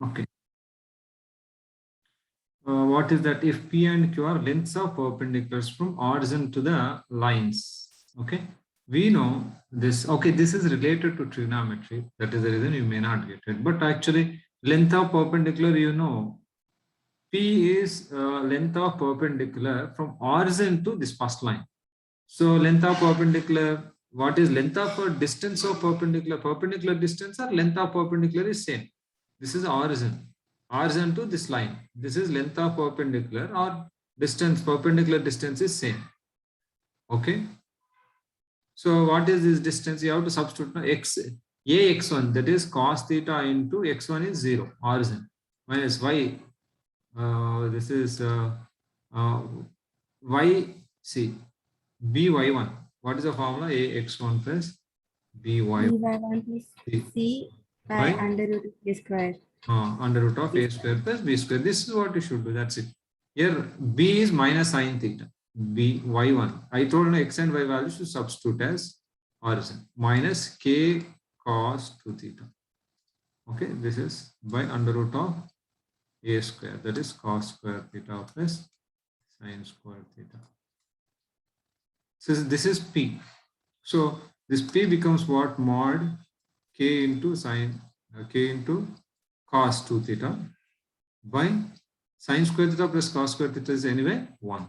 Okay. What is that? If P and Q are lengths of perpendiculars from origin to the lines. Okay. We know this. Okay, this is related to trigonometry. That is the reason you may not get it. But actually, length of perpendicular, you know, P is length of perpendicular from origin to this first line. So length of perpendicular, what is length of a distance of perpendicular? Perpendicular distance or length of perpendicular is same. This is origin. Origin to this line. This is length of perpendicular or distance, perpendicular distance is same. Okay. So what is this distance? You have to substitute x, ax1, that is cos theta into x1 is 0, origin, minus y. This is y, see, by1. What is the formula? Ax1 plus by1 by1 plus c by under root of a square. Under root of a square plus b square. This is what you should do. That's it. Here b is minus sine theta. B y1. I told you x and y values to substitute as origin. Minus k cos 2 theta. Okay, this is by under root of a square. That is cos square theta plus sine square theta. So this is p. So this p becomes what? Mod k into sine k into cos 2 theta by sine square theta plus cos square theta is anyway 1.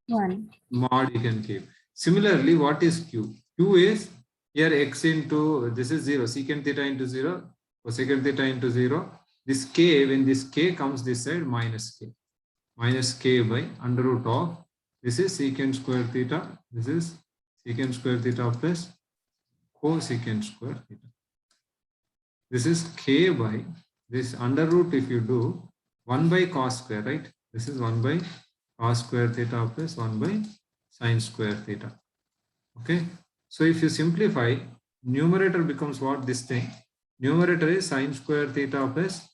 1. Mod you can keep. Similarly, what is q? Q is here x into, this is 0, secant theta into 0, cosecant theta into 0. This k, when this k comes this side, minus k. Minus k by under root of, this is secant square theta, this is secant square theta plus cosecant square theta. This is k by this under root, if you do 1 by cos square, right? This is 1 by cos square theta plus 1 by sine square theta. Okay. So if you simplify, numerator becomes what? This thing. Numerator is sine square theta plus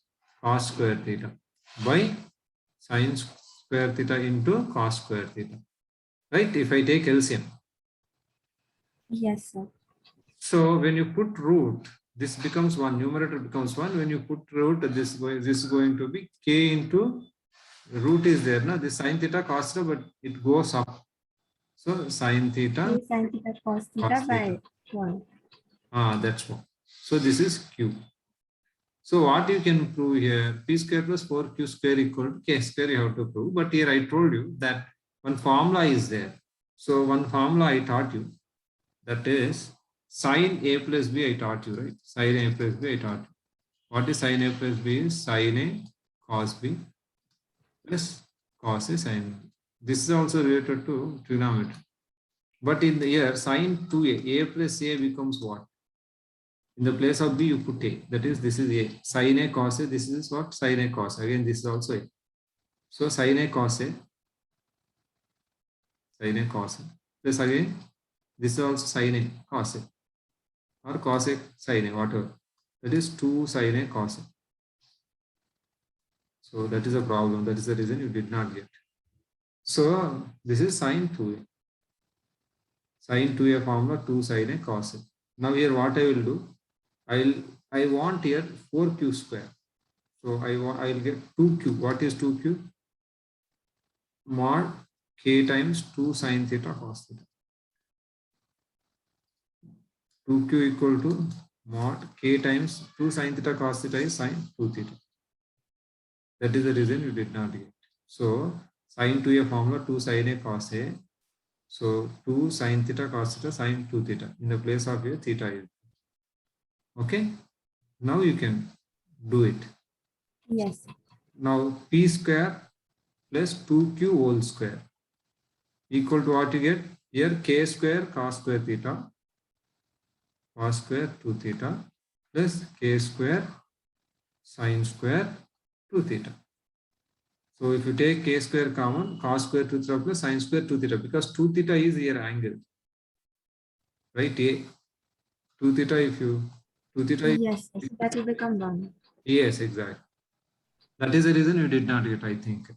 cos square theta by sine square theta into cos square theta. Right? If I take LCM. Yes, sir. So when you put root, this becomes 1, numerator becomes 1. When you put root, this is going to be k into root is there. Now this sine theta cos theta, but it goes up. So sine theta Sine theta cos theta by 1. That's 1. So this is q. So what you can prove here? P square plus 4q square equal to k square you have to prove. But here I told you that one formula is there. So one formula I taught you, that is sine a plus b I taught you, right? Sine a plus b I taught you. What is sine a plus b? Is sine a cos b plus cos a sine b. This is also related to trigonometry. But in the here, sine 2a, a plus a becomes what? In the place of b, you put a. That is, this is a. Sine a cos a, this is what? Sine a cos. Again, this is also a. So sine a cos a, sine a cos a. Plus again, this is also sine a cos a. Or cos a sine a, whatever. That is 2 sine a cos a. So that is a problem. That is the reason you did not get. So this is sine 2a. Sine 2a formula 2 sine a cos a. Now here what I will do? I want here 4q square. So I'll get 2q. What is 2q? Mod k times 2 sine theta cos theta. 2q equal to mod k times 2 sine theta cos theta is sine 2 theta. That is the reason you did not get. So sine 2a formula 2 sine a cos a. So 2 sine theta cos theta sine 2 theta. In the place of a, theta is. Okay. Now you can do it. Yes. Now p square plus 2q whole square equal to what you get? Here k square cos square theta cos square 2 theta plus k square sine square 2 theta. So if you take k square common, cos square 2 theta plus sine square 2 theta, because 2 theta is here angle. Right? 2 theta, if you 2 theta. Yes, yes, that will become 1. Yes, exactly. That is the reason you did not get, I think.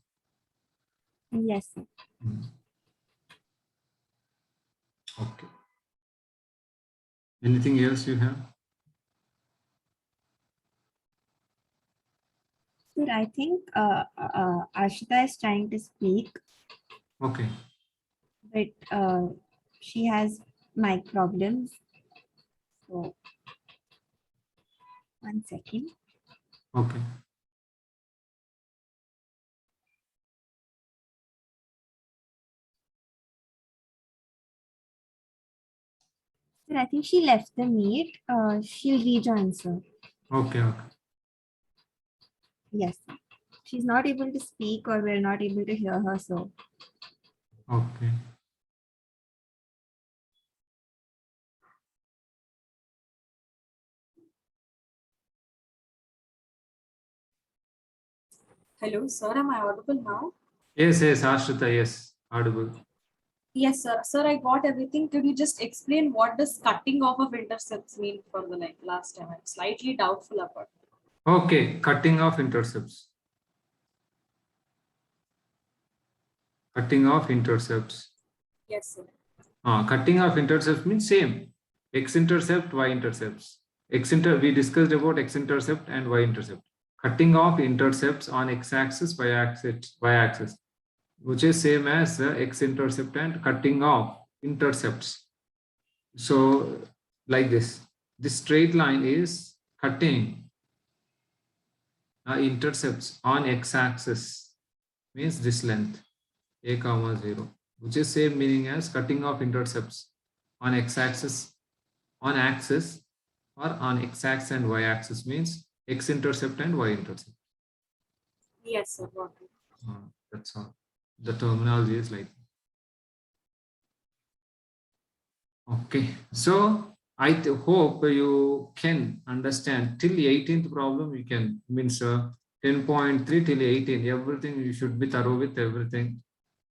Yes, sir. Okay. Anything else you have? Sir, I think Ashita is trying to speak, Okay. but she has mic problems. So, one second. Okay. Sir, I think she left the meet. She'll rejoin, sir. Okay. Okay. Yes, sir. She's not able to speak or we're not able to hear her, so. Okay. Hello, sir. Am I audible now? Yes. Yes. Ashrita. Yes. Audible. Yes, sir. Sir, I got everything. Could you just explain what does cutting off of intercepts mean for the last time? I'm slightly doubtful about it. Okay. Cutting off intercepts. Cutting off intercepts. Yes, sir. Cutting off intercepts means same. X-intercept, Y-intercepts. We discussed about X-intercept and Y-intercept. Cutting off intercepts on X-axis, Y-axis, which is same as X-intercept and cutting off intercepts. So like this straight line is cutting intercepts on X-axis, means this length, a comma 0, which is same meaning as cutting off intercepts on x-axis, on axis, or on x-axis and y-axis, means x-intercept and y-intercept. Yes, sir. Got it. That's all. The terminology is like okay. So I hope you can understand till the 18th problem. You can means 10.3 till 18. Everything you should be thorough with everything.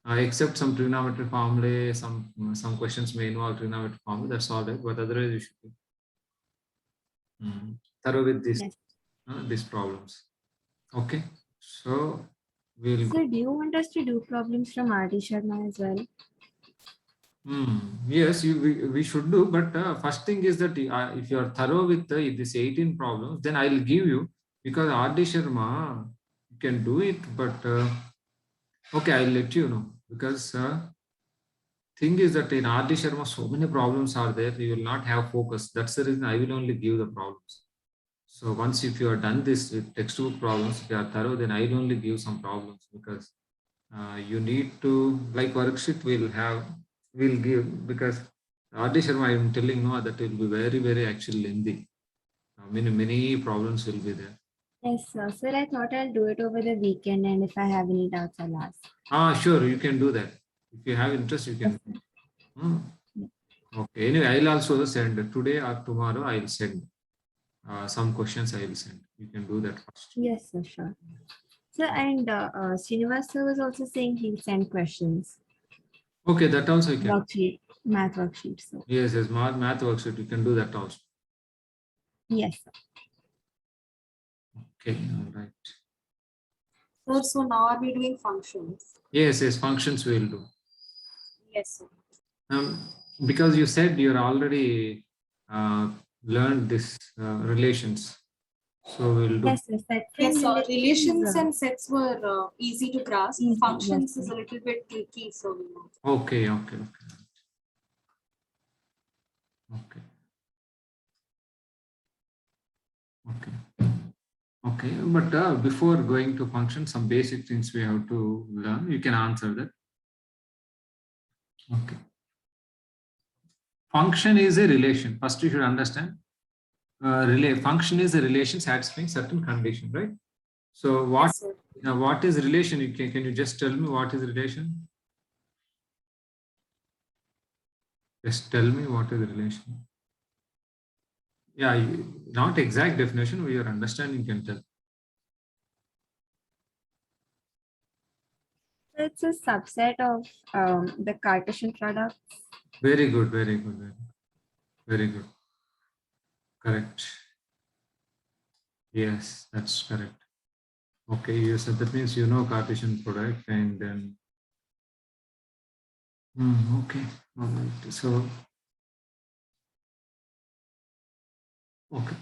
Except some trigonometric formulae, some questions may involve trigonometric formulae. That's all right. But otherwise, you should be thorough with Yes. these problems. Okay. So we'll. Sir, do you want us to do problems from R.D. Sharma as well? Yes, we should do. But first thing is that if you are thorough with this 18 problems, then I'll give you, because R.D. Sharma, you can do it. But okay, I'll let you know, because thing is that in R.D. Sharma, so many problems are there. You will not have focus. That's the reason I will only give the problems. So once if you are done this with textbook problems, if you are thorough, then I will only give some problems, because you need to, like worksheet will give, because R.D. Sharma, I am telling no, that will be very, very actually lengthy. Many problems will be there. Yes, sir. Sir, I thought I'll do it over the weekend, and if I have any doubts, I'll ask. Sure, you can do that. If you have interest, you can. Yes, Okay. Anyway, I'll also send today or tomorrow. I'll send some questions. I will send. You can do that first. yes, sir, sure. Sir, and Srinivas sir was also saying he'll send questions. Okay, that also you can. Worksheet, math worksheet. So Yes, math worksheet. You can do that also. yes, sir. Okay, all right. Sir, so now are we doing functions? Yes, functions we will do. Yes, sir. Because you said you're already learned this relations, so we'll do. Yes, sir. Yes, sir. Relations and sets were easy to grasp. Easy, Functions yes, is a little bit tricky, so we know. Okay. Okay, but before going to function, some basic things we have to learn. You can answer that. Okay. Function is a relation. First, you should understand. Function is a relation satisfying certain condition, right? So what? Yes, sir. What is relation? Can you just tell me what is relation? Just tell me what is relation. Yeah, not exact definition. But your understanding can tell. It's a subset of the Cartesian product. Very good. Very good. Correct. Yes, that's correct. Okay, you said that means you know Cartesian product, and then okay, all right. So okay.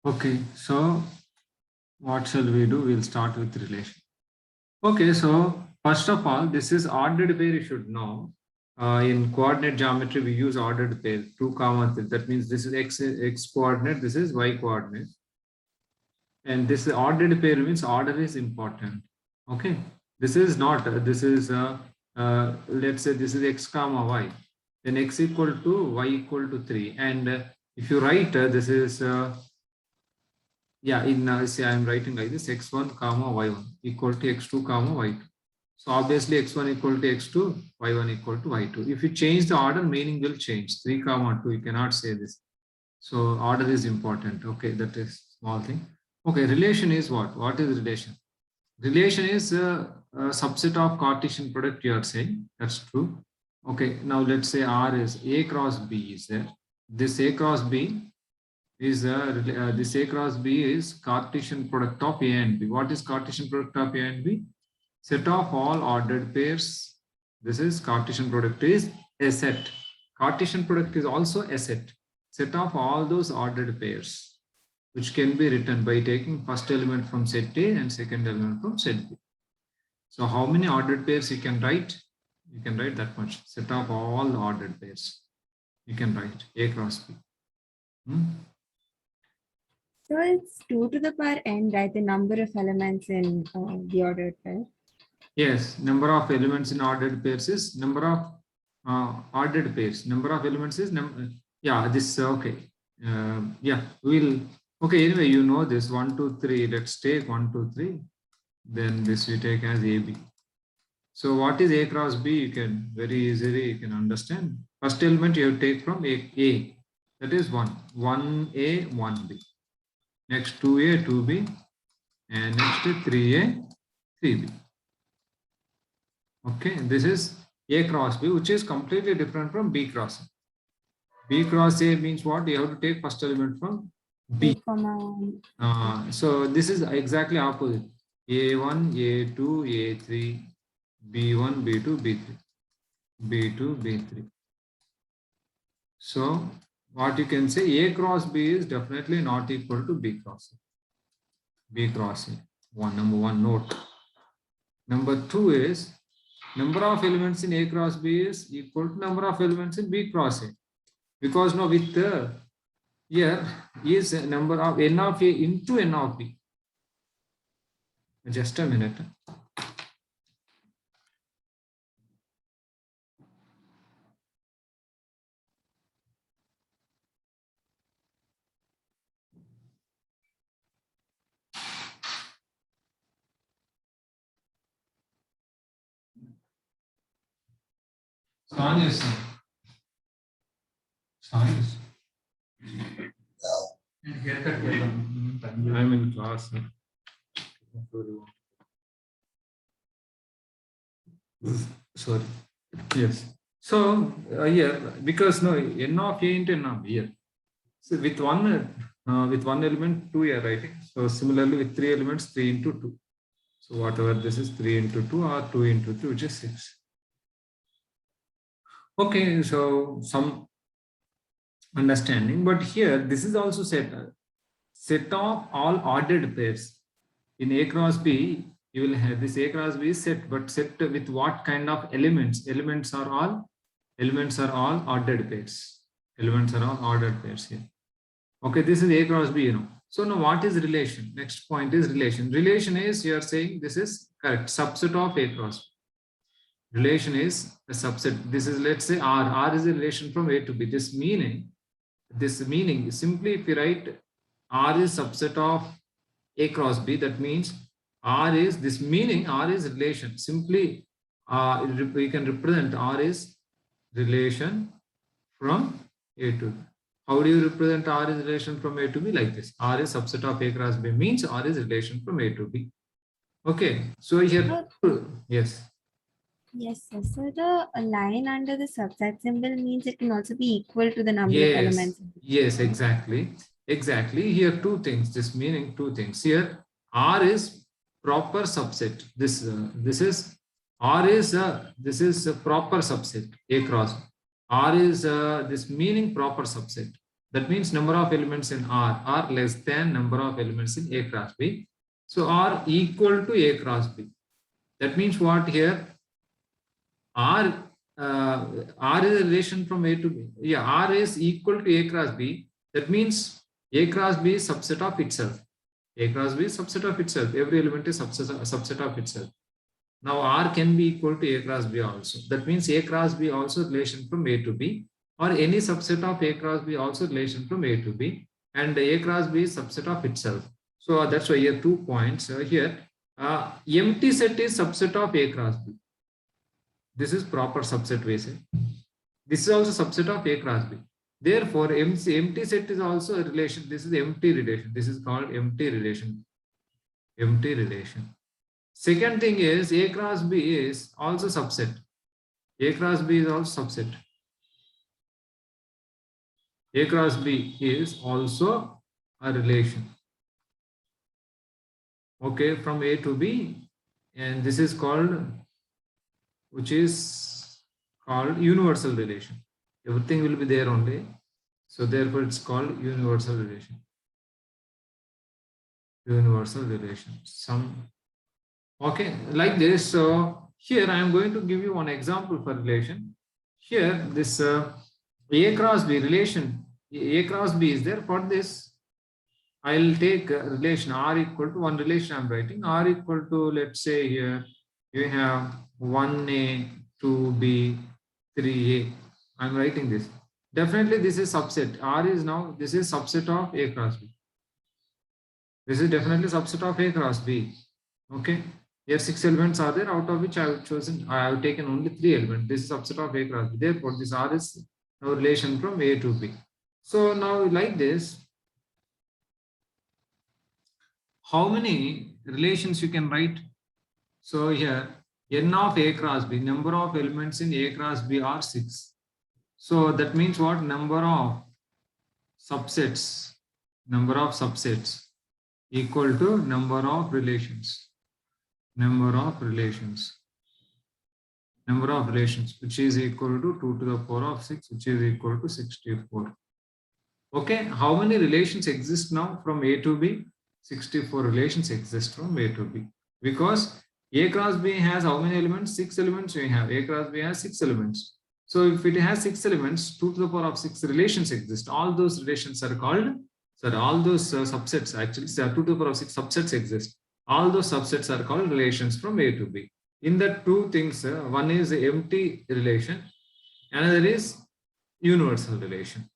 Okay, so what shall we do? We'll start with relation. Okay, so first of all, this is ordered pair, you should know. In coordinate geometry, we use ordered pair, 2, 3. That means this is x coordinate, this is y coordinate. And this ordered pair means order is important. Okay, this is not, this is, let's say this is x comma y. Then x equal to y equal to 3. And if you write, this is, yeah, in say I'm writing like this, x1 comma y1 equal to x2 comma y2. So obviously x1 equal to x2, y1 equal to y2. If you change the order, meaning will change. 3 comma 2, you cannot say this. So order is important. Okay, that is small thing. Okay, relation is what? What is relation? Relation is a subset of Cartesian product, you are saying. That's true. Okay, now let's say R is A cross B is there. This A cross B is this A cross B is Cartesian product of A and B. What is Cartesian product of A and B? Set of all ordered pairs. This is Cartesian product is a set. Cartesian product is also a set. Set of all those ordered pairs, which can be written by taking first element from set A and second element from set B. So how many ordered pairs you can write? You can write that much. Set of all the ordered pairs. You can write A cross B. So it's 2 to the power n, right? The number of elements in the ordered pair. Yes, number of elements in ordered pairs is number of ordered pairs. Number of elements is yeah, this okay. Yeah, we'll okay. Anyway, you know this 1, 2, 3. Let's take 1, 2, 3. Then this we take as AB. So what is A cross B? You can very easily you can understand. First element you have to take from A. That is 1. 1A, 1B. Next 2A, 2B. And next 3A, 3B. Okay, this is A cross B, which is completely different from B cross A. B cross A means what? You have to take first element from B. So this is exactly opposite. A1, A2, A3, B1, B2, B3, B2, B3. So what you can say, A cross B is definitely not equal to B cross A. B cross A, number one note. Number 2 is number of elements in A cross B is equal to number of elements in B cross A. Because now with here is a number of n of A into n of B. Just a minute. Science. I'm in class. Sorry. Yes. So here, because no n of A into n of B here. So with one element 2 here writing. So similarly with 3 elements 3 into 2. So whatever this is 3 into 2 or 2 into 3, which is 6. Okay, so some understanding, but here this is also set of all ordered pairs. In A cross B, you will have this A cross B is set, but set with what kind of elements? Elements are all ordered pairs. Elements are all ordered pairs here. Okay, this is A cross B, you know. So now what is relation? Next point is relation. Relation is, you are saying this is correct, subset of A cross B. Relation is a subset. This is, let's say R is a relation from A to B. This meaning simply if you write R is subset of A cross B, that means R is this meaning R is relation. Simply we can represent R is relation from A to B. How do you represent R is relation from A to B? Like this. R is subset of A cross B means R is relation from A to B. Okay. So here, yes. Yes, sir. So the line under the subset symbol means it can also be equal to the number of elements. Yes, exactly. Exactly. Here two things. This meaning two things. Here R is proper subset. This is R is this is a proper subset A cross. R is this meaning proper subset. That means number of elements in R are less than number of elements in A cross B. So R equal to A cross B. That means what here? R R is a relation from A to B. Yeah, R is equal to A cross B. That means A cross B is subset of itself. A cross B is subset of itself. Every element is subset of itself. Now R can be equal to A cross B also. That means A cross B also relation from A to B, or any subset of A cross B also relation from A to B, and A cross B is subset of itself. So that's why here 2 points here. Empty set is subset of A cross B. This is proper subset we say. This is also subset of A cross B. Therefore, empty set is also a relation. This is empty relation. This is called empty relation. Empty relation. Second thing is A cross B is also subset. A cross B is also subset. A cross B is also a relation. Okay, from A to B, and this is called, which is called universal relation. Everything will be there only. So therefore it's called universal relation. Universal relation. Okay, like this. So here I am going to give you one example for relation. Here this A cross B relation, A cross B is there. For this, I'll take a relation R equal to one relation I'm writing. R equal to, let's say here, you have 1A, 2B, 3A. I'm writing this. Definitely this is subset. R is now, this is subset of A cross B. This is definitely subset of A cross B. Okay. Here 6 elements are there, out of which I have taken only 3 elements. This is subset of A cross B. Therefore, this R is now relation from A to B. So now like this, how many relations you can write? So here, n of A cross B, number of elements in A cross B are 6. So that means what? Number of subsets equal to number of relations. Number of relations, which is equal to 2 to the power of 6, which is equal to 64. Okay, how many relations exist now from A to B? 64 relations exist from A to B. Because A cross B has how many elements? 6 elements we have. A cross B has 6 elements. So if it has 6 elements, 2 to the power of 6 relations exist. All those relations are called, all those subsets actually, 2 to the power of 6 subsets exist. All those subsets are called relations from A to B. In the two things, one is empty relation, another is universal relation.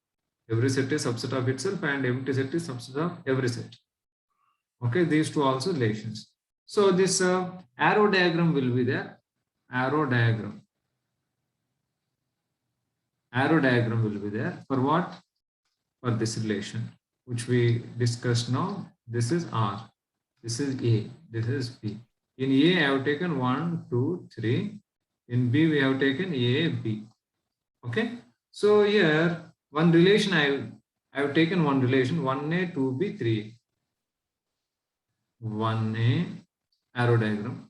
Every set is subset of itself and empty set is subset of every set. Okay, these two also relations. So this arrow diagram will be there. Arrow diagram will be there. For what? For this relation, which we discussed now. This is R. This is A. This is B. In A, I have taken 1, 2, 3. In B, we have taken A, B. Okay. So here, one relation I have taken one relation 1A, 2B, 3A. 1A arrow diagram,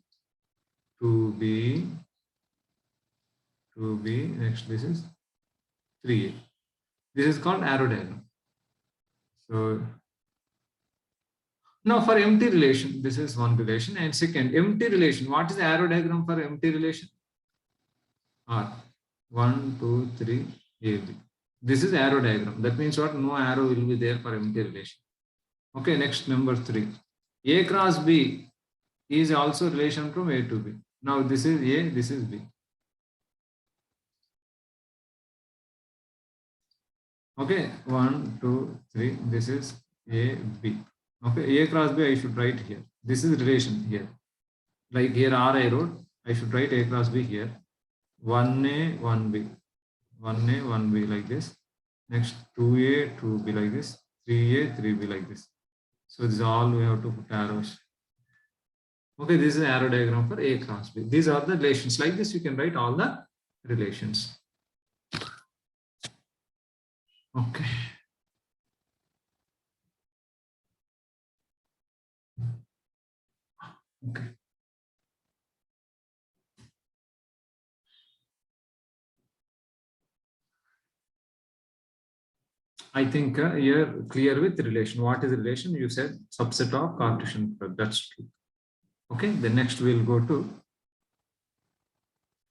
2B, next this is 3A. This is called arrow diagram. So now for empty relation, this is one relation, and second, empty relation. What is the arrow diagram for empty relation? R. 1, 2, 3, AB. This is arrow diagram. That means what? No arrow will be there for empty relation. Okay, next number 3. A cross B is also relation from A to B. Now this is A, this is B. Okay, 1, 2, 3. This is A, B. Okay, A cross B I should write here. This is relation here. Like here R I wrote, I should write A cross B here. 1A, 1B. 1A, 1B like this. Next 2A, 2B like this. 3A, 3B like this. So this is all we have to put arrows. Okay, this is an arrow diagram for A cross B. These are the relations. Like this, you can write all the relations. Okay. Okay. I think you're clear with relation. What is relation? You said subset of Cartesian product. That's true. Okay, the next we'll go to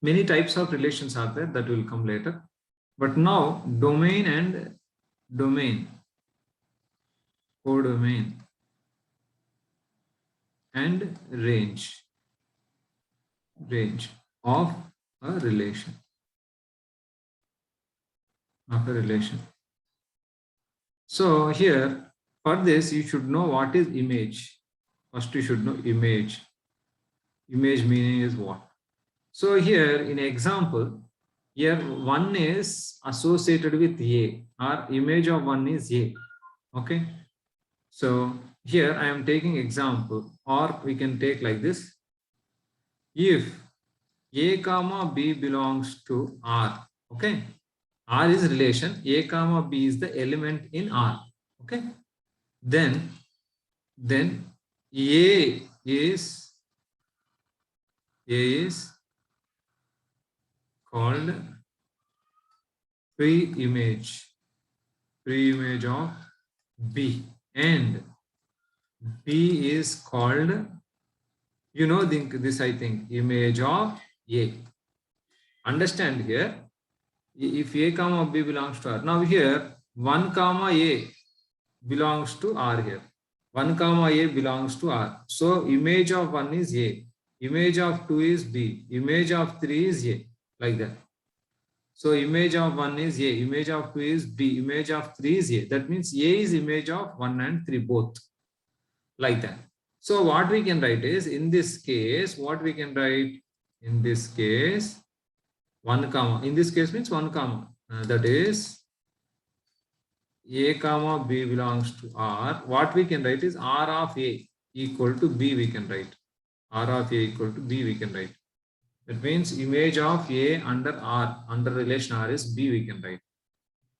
many types of relations are there that will come later. But now domain and domain, codomain and range of a relation. So here for this you should know what is image. First you should know image. Image meaning is what? So here in example, here one is associated with A, or image of one is A. Okay. So here I am taking example, or we can take like this. If A comma B belongs to R, okay. R is relation, A comma B is the element in R, okay. Then A is called pre-image of B, and B is called, you know, this I think, image of A. Understand here, if A comma B belongs to R. Now here 1 comma A belongs to R here. 1 comma A belongs to R. So image of 1 is A. Image of 2 is B. Image of 3 is A. Like that. So image of 1 is A. Image of 2 is B. Image of 3 is A. That means A is image of 1 and 3 both. Like that. So what we can write is, in this case, what we can write? In this case, 1 comma. In this case means 1 comma. That is A comma B belongs to R. What we can write is R of A equal to B we can write. R of A equal to B we can write. That means image of A under R, under relation R is B we can write.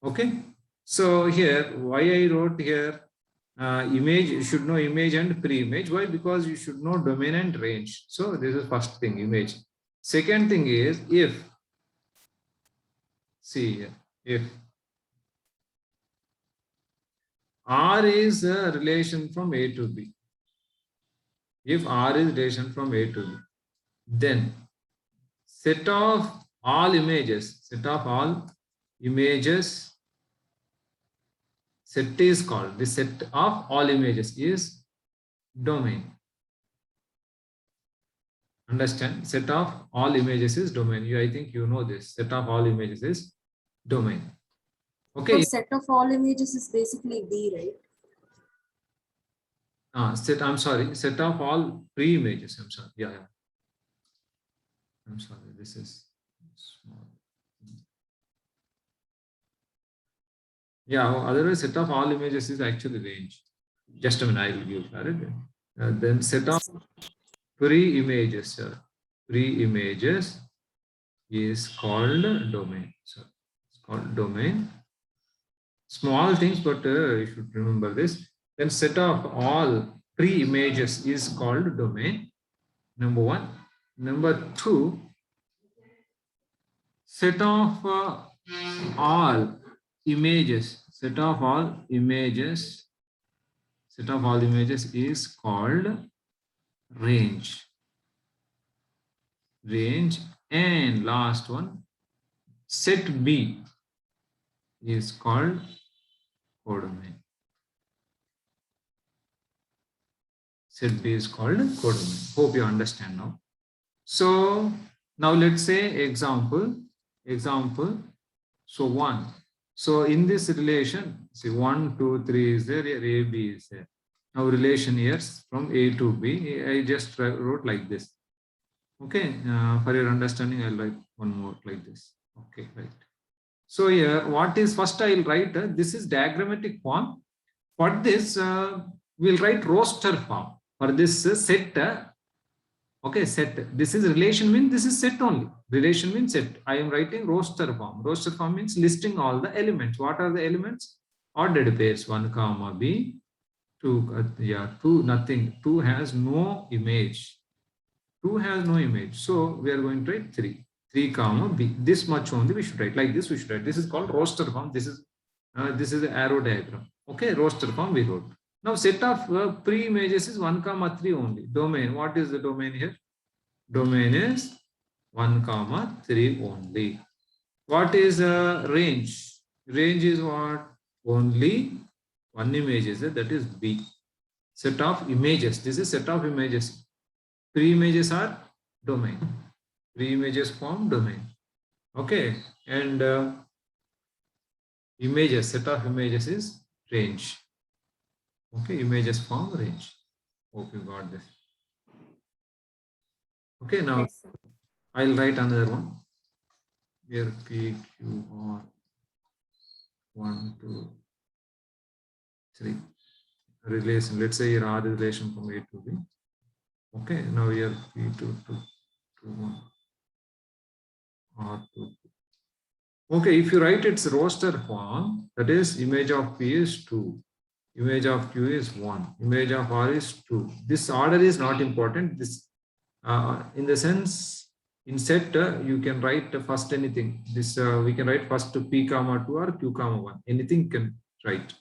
Okay. So here, why I wrote here, image, you should know image and pre-image. Why? Because you should know domain and range. So this is first thing, image. Second thing is, if, see here, if R is a relation from A to B, if R is relation from A to B, then set of all images, set is called, the set of all images is domain. Understand? Set of all images is domain. I think you know this. Set of all images is domain. Okay. So set of all images is basically B, right? Set of all pre-images. I'm sorry. Yeah. I'm sorry. This is small. Yeah. Otherwise, set of all images is actually range. Just a minute. I will give clarity. Then set of pre-images. Pre-images is called domain. So it's called domain. Small things, but you should remember this. Then set of all pre-images is called domain. Number 1. Number 2, set of all images. Set of all images is called range. And last one, set B is called codomain. Set B is called codomain. Hope you understand now. So now let's say example. So 1. So in this relation, see 1, 2, 3 is there, here A, B is there. Now relation here from A to B, I just wrote like this. Okay, for your understanding, I'll write one more like this. Okay, right. So here, what is first I'll write, this is diagrammatic form. For this, we'll write roster form. For this set, okay, set. This is relation means this is set only. Relation means set. I am writing roster form. Roster form means listing all the elements. What are the elements? Ordered pairs, 1 comma B, 2, 2, nothing. 2 has no image. 2 has no image. So we are going to write 3 comma B. This much only we should write. Like this we should write. This is called roster form. This is This is the arrow diagram. Okay, roster form we wrote. Now set of pre-images is 1, 3 only. Domain, what is the domain here? Domain is 1, 3 only. What is range? Range is what? Only one image is that is B. Set of images. This is set of images. Pre-images are domain. Pre-images form domain. Okay, and images, set of images is range. Okay, images form range. Hope you got this. Okay, now Yes, sir. I'll write another one. Here P, Q, R, 1, 2, 3. Relation. Let's say here R is relation from A to B. Okay, now here P2 to 1, R2. Okay, if you write its roster form, that is image of P is 2, image of Q is 1, image of R is 2. This order is not important. This, in the sense, in set you can write first anything. This we can write first to P comma 2 or Q comma 1. Anything can write.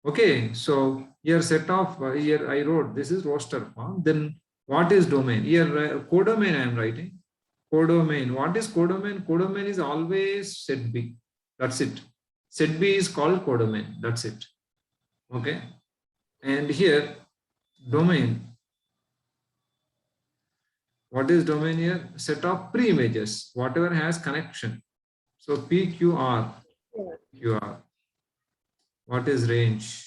Okay, so here set of here I wrote this is roster form. Then what is domain? Here codomain I am writing. Codomain. What is codomain? Codomain is always set B. That's it. Set B is called codomain. That's it. Okay. And here domain. What is domain here? Set of pre-images. Whatever has connection. So PQR. QR. What is range?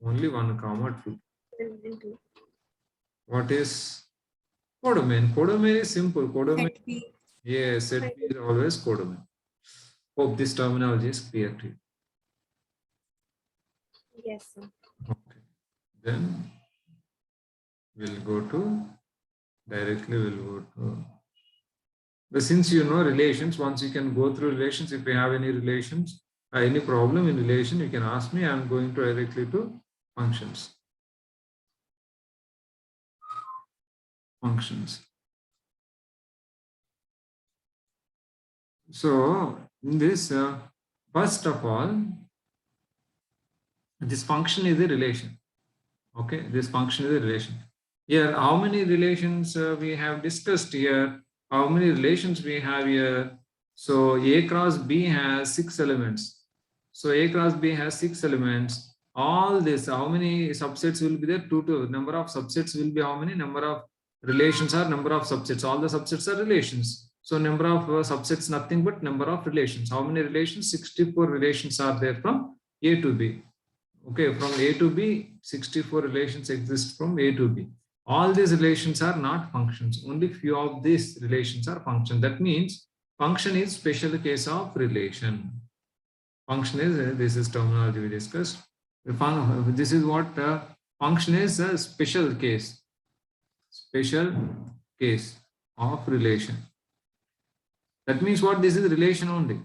Only 1, 2. What is codomain? Codomain is simple. Codomain. Set B. Yes, set B is always codomain. Hope this terminology is clear to you. Yes, sir. Okay. Then we'll go to directly. We'll go to. But since you know relations, once you can go through relations. If you have any relations, any problem in relation, you can ask me. I'm going to directly to functions. Functions. So in this, first of all, this function is a relation. Okay, this function is a relation. Here, how many relations we have discussed here? How many relations we have here? So A cross B has 6 elements. So A cross B has 6 elements. All this, how many subsets will be there? 2. Number of subsets will be how many? Number of relations are number of subsets. All the subsets are relations. So number of subsets, nothing but number of relations. How many relations? 64 relations are there from A to B. Okay, from A to B, 64 relations exist from A to B. All these relations are not functions. Only few of these relations are functions. That means function is special case of relation. Function is, this is terminology we discussed. This is what function is, a special case. Special case of relation. That means what? This is relation only.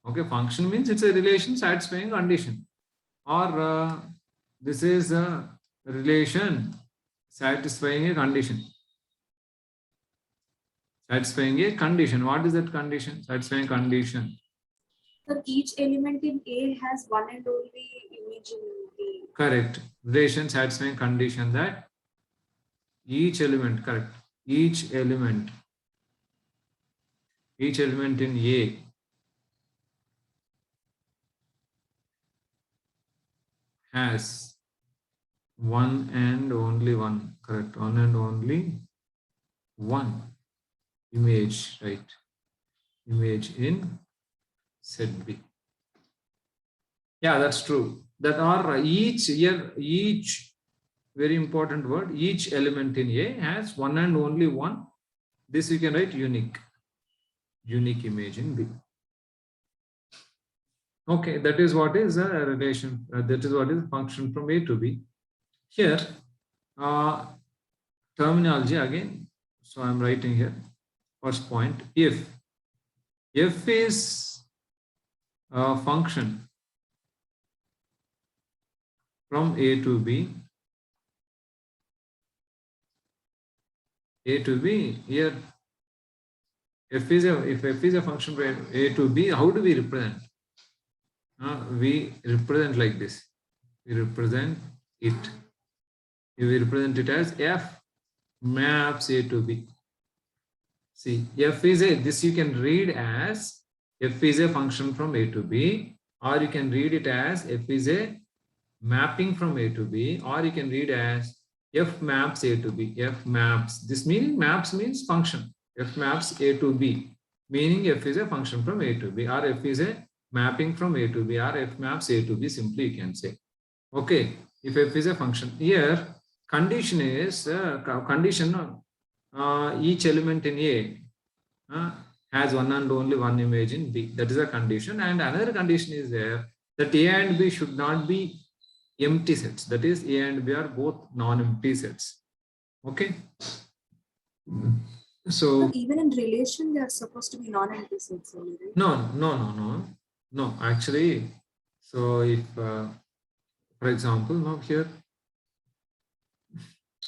Okay, function means it's a relation satisfying condition. Or this is a relation satisfying a condition. Satisfying a condition. What is that condition? Satisfying condition. So each element in A has one and only image in B. Correct. Relation satisfying condition that each element, correct. Each element in A has one and only one, correct, one and only one image, right? Image in set B. Yeah, that's true. That are each here, each very important word, each element in A has one and only one. This you can write unique image in B. Okay, that is what is a relation. That is what is a function from A to B. Here, terminology again. So I'm writing here. First point, if is a function from A to B. A to B, here if f is a function from A to B, how do we represent? we represent like this. We represent it. We represent it as F maps A to B. See, F is a, this you can read as F is a function from A to B, or you can read it as F is a mapping from A to B, or you can read as F maps A to B. F maps, this meaning maps means function. F maps A to B, meaning F is a function from A to B, or F is a mapping from A to B, or F maps A to B, simply you can say. Okay, if F is a function. Here, condition is, condition, each element in A has one and only one image in B. That is a condition. And another condition is there that A and B should not be empty sets. That is, A and B are both non-empty sets. Okay. So But even in relation, they are supposed to be non-empty sets only, right? no. Actually, so if, for example, now here,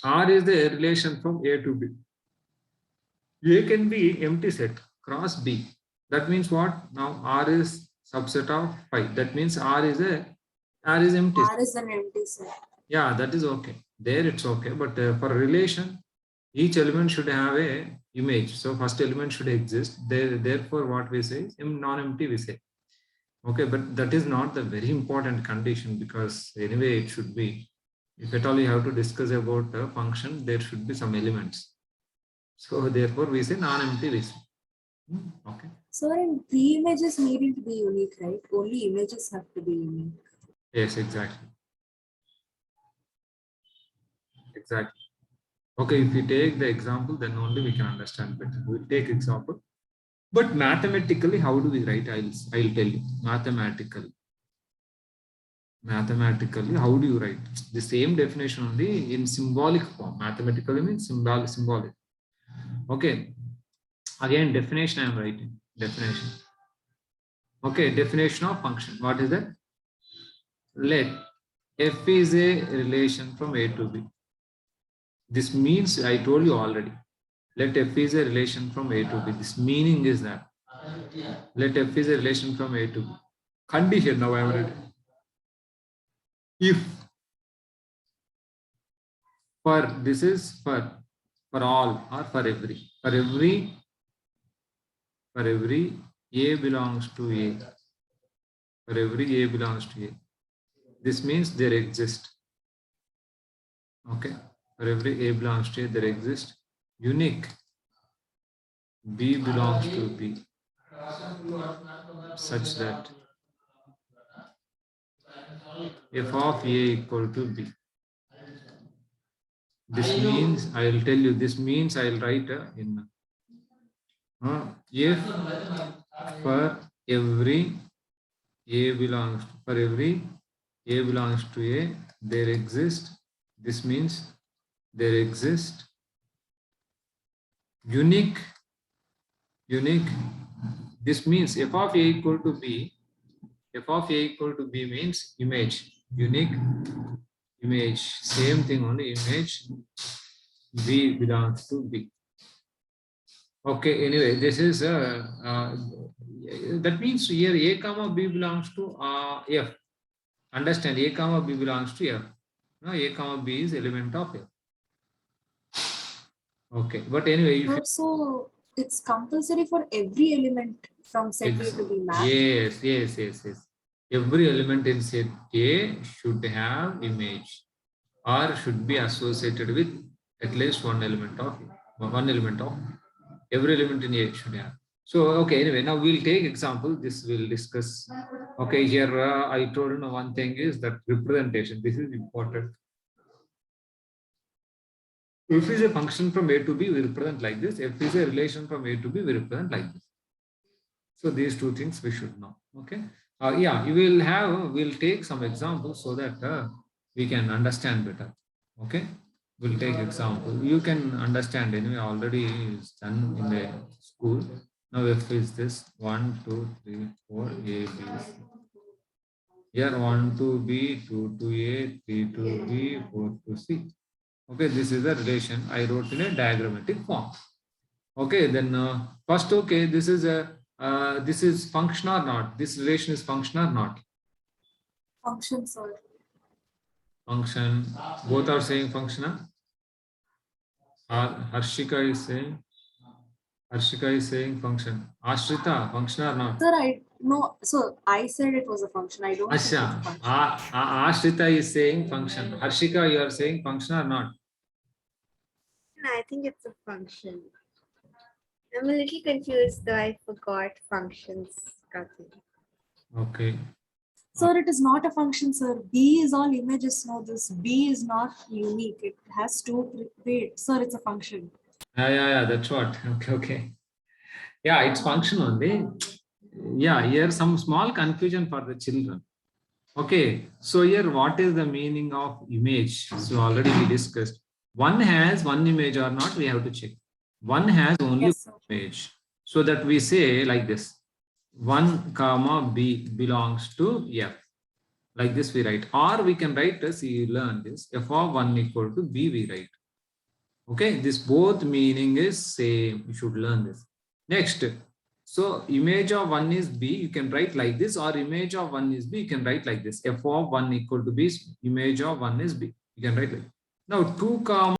R is the relation from A to B. A can be empty set cross B. That means what? Now R is subset of phi. That means R is empty. R is an empty set. Yeah, that is okay. There it's okay. But for relation, each element should have a image. So first element should exist. Therefore, what we say is non-empty we say. Okay, but that is not the very important condition, because anyway it should be. If at all you have to discuss about a function, there should be some elements. So therefore we say non-empty we say. Okay. So in the images needing to be unique, right? Only images have to be unique. Yes, exactly. Exactly. Okay, if we take the example, then only we can understand better. We'll take example. But mathematically, how do we write? I'll tell you. Mathematically, how do you write? The same definition only in symbolic form. Mathematically means symbolic. Okay. Again, definition I am writing. Definition. Okay, definition of function. What is that? Let F is a relation from A to B. This means, I told you already, let F is a relation from A to B. This meaning is that let F is a relation from A to B. Condition, now I am ready. If for, this is for all or for every A belongs to A. For every A belongs to A. This means there exist. Okay. For every A belongs to A, there exists unique B belongs to B, such that F of A equal to B. This means, I will tell you, this means I will write in if for every A belongs to A, there exists, this means there exist unique, this means F of A equal to B, means image, unique image, same thing only, image B belongs to B. Okay, anyway, this is that means here A comma B belongs to F. Understand, A comma B belongs to F. Now A comma B is element of F. Okay, but anyway, if So it's compulsory for every element from set A to be mapped. Yes. Every element in set A should have image or should be associated with at least one element of every element in A should have. So okay, anyway, now we'll take example. This we'll discuss. Okay, here I told you one thing is that representation. This is important. F is a function from A to B, we represent like this. F is a relation from A to B, we represent like this. So these two things we should know. Okay. Yeah, we'll take some examples so that we can understand better. Okay. We'll take example. You can understand anyway, already is done in the school. Now F is this 1, 2, 3, 4, A, B, C. Here 1 to B, 2 to A, 3 to B, 4 to C. Okay, this is the relation I wrote in a diagrammatic form. Okay, then first, okay, this is function or not? This relation is function or not? Function, sir. Function. Both are saying function. Harshika is saying function. Ashrita, function or not? Sir, I said it was a function. I don't think it's a Asha, function. Ashrita is saying function. Harshika, you are saying function or not? I think it's a function. I'm a little confused though. I forgot functions. Okay. Sir, it is not a function, sir. B is all images. No, this B is not unique. It has two. Wait, sir, it's a function. Yeah, that's what. Okay. Yeah, it's function only. Yeah, here some small confusion for the children. Okay, so here what is the meaning of image? So already we discussed. One has one image or not, we have to check. One has only Yes, sir. one image. So that we say like this. 1 comma B belongs to F. Like this we write. Or we can write as you learn this. F of 1 equal to B we write. Okay, this both meaning is same. You should learn this. Next, so image of 1 is B, you can write like this, or image of 1 is B, you can write like this. F of 1 equal to B, image of 1 is B. You can write like this. Now 2 comma